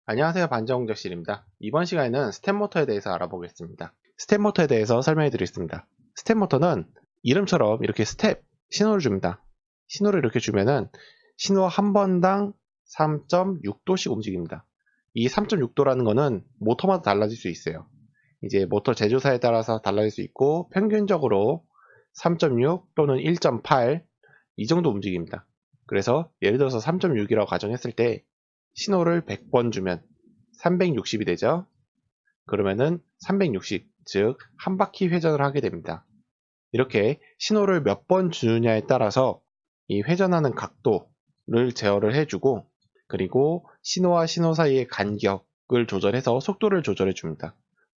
안녕하세요. 반정적실입니다. 이번 시간에는 스텝모터에 대해서 알아보겠습니다. 스텝모터에 대해서 설명해 드리겠습니다. 스텝모터는 이름처럼 이렇게 스텝, 신호를 줍니다. 신호를 이렇게 주면은 신호 한 번당 3.6도씩 움직입니다. 이 3.6도라는 거는 모터마다 달라질 수 있어요. 이제 모터 제조사에 따라서 달라질 수 있고 평균적으로 3.6 또는 1.8 이 정도 움직입니다. 그래서 예를 들어서 3.6이라고 가정했을 때 신호를 100번 주면 360이 되죠. 그러면은 360, 즉 한 바퀴 회전을 하게 됩니다. 이렇게 신호를 몇 번 주느냐에 따라서 이 회전하는 각도를 제어를 해주고, 그리고 신호와 신호 사이의 간격을 조절해서 속도를 조절해 줍니다.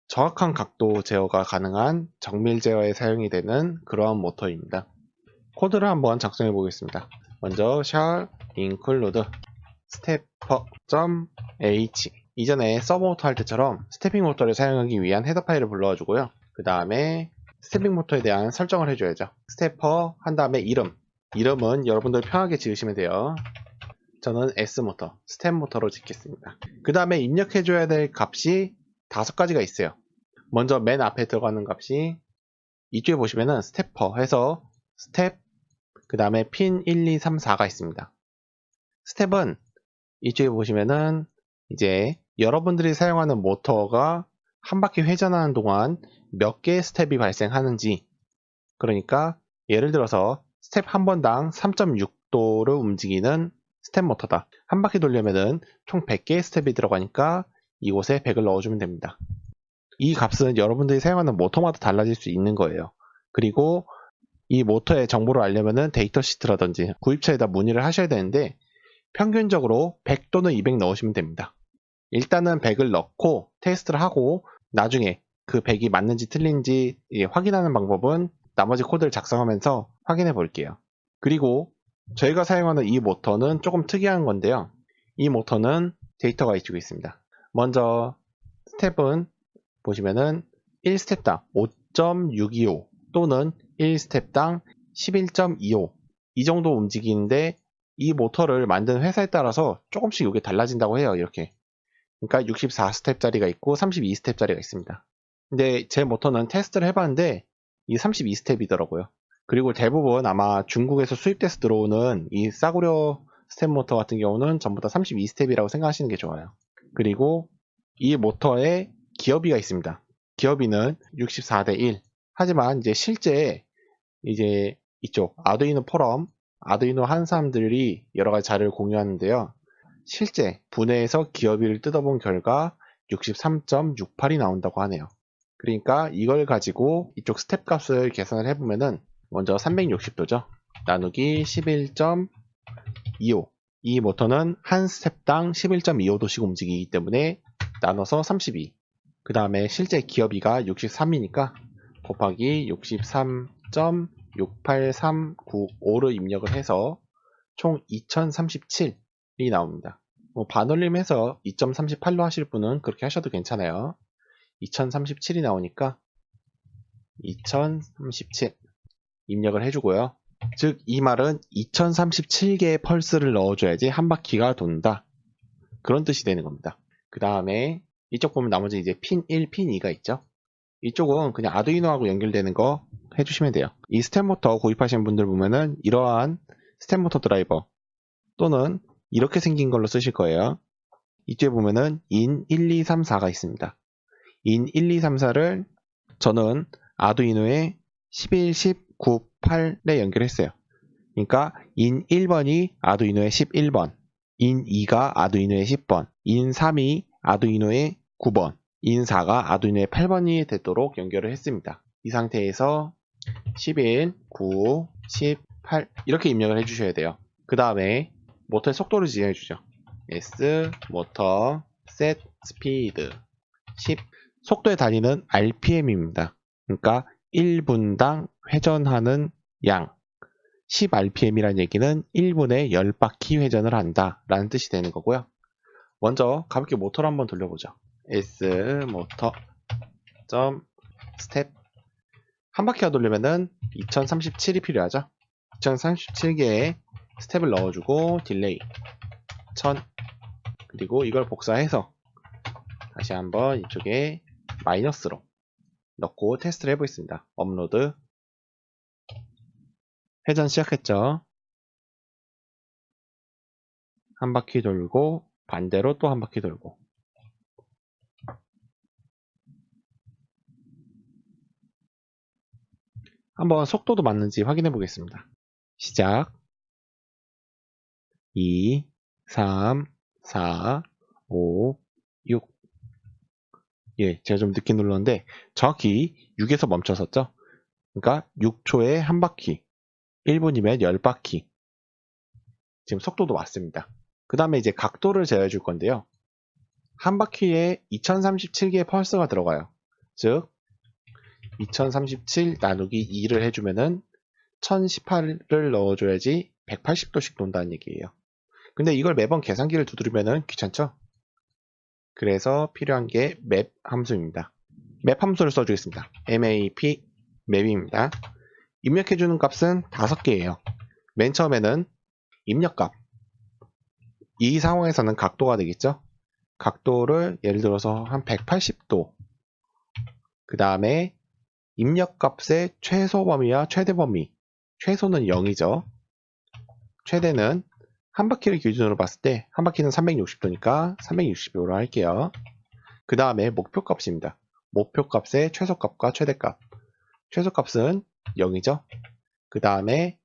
정확한 각도 제어가 가능한 정밀 제어에 사용이 되는 그러한 모터입니다. 코드를 한번 작성해 보겠습니다. 먼저 shall include stepper.h, 이전에 서브모터 할 때처럼 스태핑 모터를 사용하기 위한 헤더 파일을 불러와 주고요. 그 다음에 스태핑 모터에 대한 설정을 해줘야죠. 스태퍼 한 다음에 이름은 여러분들 편하게 지으시면 돼요. 저는 S모터, 스텝 모터로 짓겠습니다. 그 다음에 입력해줘야 될 값이 5가지가 있어요. 먼저 맨 앞에 들어가는 값이 이쪽에 보시면은 스태퍼 해서 스텝, 그 다음에 핀 1, 2, 3, 4가 있습니다. 스텝은 이쪽에 보시면은 이제 여러분들이 사용하는 모터가 한 바퀴 회전하는 동안 몇 개의 스텝이 발생하는지, 그러니까 예를 들어서 스텝 한 번당 3.6도를 움직이는 스텝 모터다. 한 바퀴 돌려면은 총 100개의 스텝이 들어가니까 이곳에 100을 넣어주면 됩니다. 이 값은 여러분들이 사용하는 모터마다 달라질 수 있는 거예요. 그리고 이 모터의 정보를 알려면은 데이터 시트라든지 구입처에다 문의를 하셔야 되는데 평균적으로 100 또는 200 넣으시면 됩니다. 일단은 100을 넣고 테스트를 하고 나중에 그 100이 맞는지 틀린지 확인하는 방법은 나머지 코드를 작성하면서 확인해 볼게요. 그리고 저희가 사용하는 이 모터는 조금 특이한 건데요. 이 모터는 데이터가 이쪽에 있습니다. 먼저 스텝은 보시면은 1스텝당 5.625 또는 1스텝당 11.25 이 정도 움직이는데, 이 모터를 만든 회사에 따라서 조금씩 이게 달라진다고 해요. 이렇게. 그러니까 64스텝짜리가 있고 32스텝짜리가 있습니다. 근데 제 모터는 테스트를 해봤는데 이 32스텝이더라고요. 그리고 대부분 아마 중국에서 수입돼서 들어오는 이 싸구려 스텝 모터 같은 경우는 전부 다 32스텝이라고 생각하시는 게 좋아요. 그리고 이 모터에 기어비가 있습니다. 기어비는 64대 1. 하지만 이제 실제 이제 이쪽 아두이노 포럼, 아두이노 한 사람들이 여러 가지 자료를 공유하는데요. 실제 분해해서 기어비를 뜯어본 결과 63.68이 나온다고 하네요. 그러니까 이걸 가지고 이쪽 스텝 값을 계산을 해보면은 먼저 360도죠. 나누기 11.25. 이 모터는 한 스텝당 11.25도씩 움직이기 때문에 나눠서 32. 그 다음에 실제 기어비가 63이니까 곱하기 63.68395를 입력을 해서 총 2037이 나옵니다. 반올림해서 2.38로 하실 분은 그렇게 하셔도 괜찮아요. 2037이 나오니까 2037 입력을 해주고요. 즉 이 말은 2037개의 펄스를 넣어줘야지 한 바퀴가 돈다, 그런 뜻이 되는 겁니다. 그 다음에 이쪽 보면 나머지 이제 핀 1, 핀 2가 있죠. 이쪽은 그냥 아두이노하고 연결되는 거 해주시면 돼요. 이 스텝모터 구입하신 분들 보면은 이러한 스텝모터 드라이버 또는 이렇게 생긴 걸로 쓰실 거예요. 이쪽에 보면은 in 1, 2, 3, 4가 있습니다. in 1, 2, 3, 4를 저는 아두이노에 11, 10, 9, 8에 연결했어요. 그러니까 in 1번이 아두이노의 11번, in 2가 아두이노의 10번, in 3이 아두이노의 9번, in 4가 아두이노의 8번이 되도록 연결을 했습니다. 이 상태에서 11, 9, 10, 8 이렇게 입력을 해주셔야 돼요. 그 다음에 모터의 속도를 지정해주죠. S 모터 set speed 10. 속도의 단위는 RPM입니다. 그러니까 1분당 회전하는 양. 10rpm이라는 얘기는 1분에 10바퀴 회전을 한다 라는 뜻이 되는 거고요. 먼저 가볍게 모터를 한번 돌려보죠. S 모터 스텝 한 바퀴가 돌리면은 2037이 필요하죠. 2037개의 스텝을 넣어주고 딜레이 1000, 그리고 이걸 복사해서 다시 한번 이쪽에 마이너스로 넣고 테스트를 해보겠습니다. 업로드. 회전 시작했죠. 한 바퀴 돌고 반대로 또 한 바퀴 돌고. 한번 속도도 맞는지 확인해 보겠습니다. 시작. 2, 3, 4, 5, 6. 예, 제가 좀 늦게 눌렀는데 정확히 6에서 멈춰섰죠. 그러니까 6초에 한 바퀴, 1분이면 10바퀴. 지금 속도도 맞습니다. 그 다음에 이제 각도를 제어해 줄 건데요. 한 바퀴에 2037개의 펄스가 들어가요. 즉 2037 나누기 2를 해주면은 1018을 넣어줘야지 180도씩 돈다는 얘기예요. 근데 이걸 매번 계산기를 두드리면은 귀찮죠? 그래서 필요한 게 맵 함수입니다. 맵 함수를 써주겠습니다. map 맵입니다. 입력해주는 값은 5개예요. 맨 처음에는 입력값. 이 상황에서는 각도가 되겠죠? 각도를 예를 들어서 한 180도. 그 다음에 입력값의 최소 범위와 최대 범위. 최소는 0이죠. 최대는 한 바퀴를 기준으로 봤을 때 한 바퀴는 360도니까 360도로 할게요. 그 다음에 목표값입니다. 목표값의 최소값과 최대값. 최소값은 0이죠. 그 다음에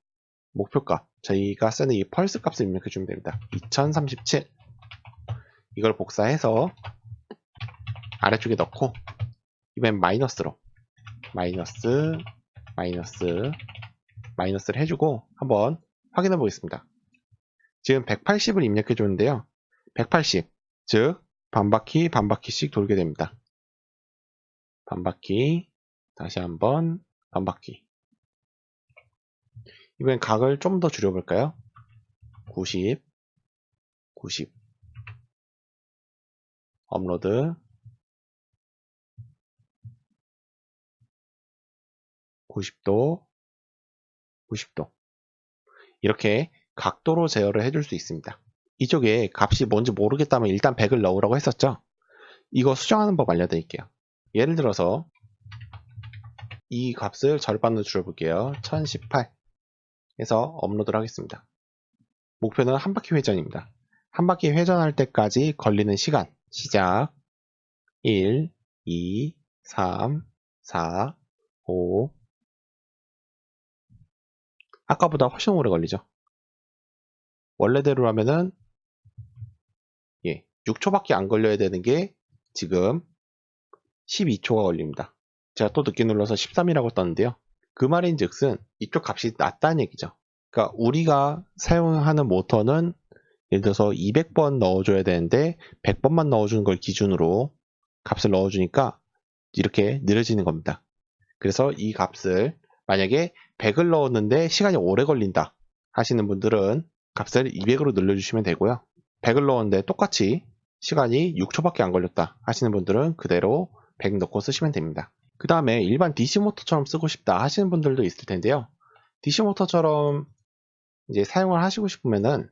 목표값. 저희가 쓰는 이 펄스 값을 입력해 주면 됩니다. 2037. 이걸 복사해서 아래쪽에 넣고 이번엔 마이너스로 마이너스를 해주고 한번 확인해 보겠습니다. 지금 180을 입력해 주는데요. 180, 즉 반바퀴씩 돌게 됩니다. 반바퀴, 다시 한번 반바퀴. 이번엔 각을 좀 더 줄여볼까요? 90, 업로드, 90도, 이렇게 각도로 제어를 해줄 수 있습니다. 이쪽에 값이 뭔지 모르겠다면 일단 100을 넣으라고 했었죠. 이거 수정하는 법 알려드릴게요. 예를 들어서 이 값을 절반으로 줄여볼게요. 1018 해서 업로드를 하겠습니다. 목표는 한 바퀴 회전입니다. 한 바퀴 회전할 때까지 걸리는 시간. 시작. 1, 2, 3, 4, 5. 아까보다 훨씬 오래 걸리죠. 원래대로 하면은 6초밖에 안 걸려야 되는 게 지금 12초가 걸립니다. 제가 또 늦게 눌러서 13이라고 떴는데요. 그 말인 즉슨 이쪽 값이 낮다는 얘기죠. 그러니까 우리가 사용하는 모터는 예를 들어서 200번 넣어줘야 되는데 100번만 넣어주는 걸 기준으로 값을 넣어주니까 이렇게 느려지는 겁니다. 그래서 이 값을 만약에 100을 넣었는데 시간이 오래 걸린다 하시는 분들은 값을 200으로 늘려주시면 되고요. 100을 넣었는데 똑같이 시간이 6초밖에 안 걸렸다 하시는 분들은 그대로 100 넣고 쓰시면 됩니다. 그 다음에 일반 DC 모터처럼 쓰고 싶다 하시는 분들도 있을 텐데요. DC 모터처럼 이제 사용을 하시고 싶으면은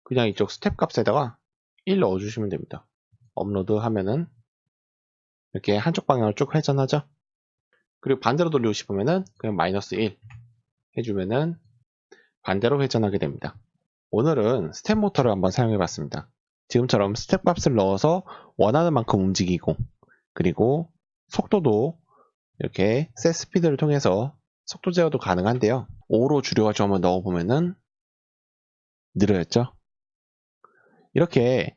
그냥 이쪽 스텝 값에다가 1 넣어주시면 됩니다. 업로드 하면은 이렇게 한쪽 방향으로 쭉 회전하죠. 그리고 반대로 돌리고 싶으면은 그냥 마이너스 1 해주면은 반대로 회전하게 됩니다. 오늘은 스텝 모터를 한번 사용해 봤습니다. 지금처럼 스텝 값을 넣어서 원하는 만큼 움직이고 그리고 속도도 이렇게 셋 스피드를 통해서 속도 제어도 가능한데요. 5로 줄여가지고 한번 넣어보면은 느려졌죠. 이렇게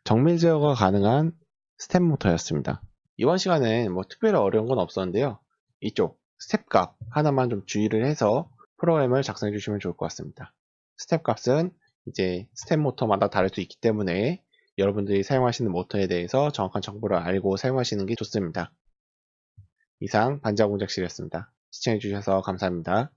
정밀 제어가 가능한 스텝 모터였습니다. 이번 시간엔 뭐 특별히 어려운 건 없었는데요. 이쪽 스텝 값 하나만 좀 주의를 해서 프로그램을 작성해 주시면 좋을 것 같습니다. 스텝 값은 이제 스텝 모터마다 다를 수 있기 때문에 여러분들이 사용하시는 모터에 대해서 정확한 정보를 알고 사용하시는 게 좋습니다. 이상 반자공작실이었습니다. 시청해 주셔서 감사합니다.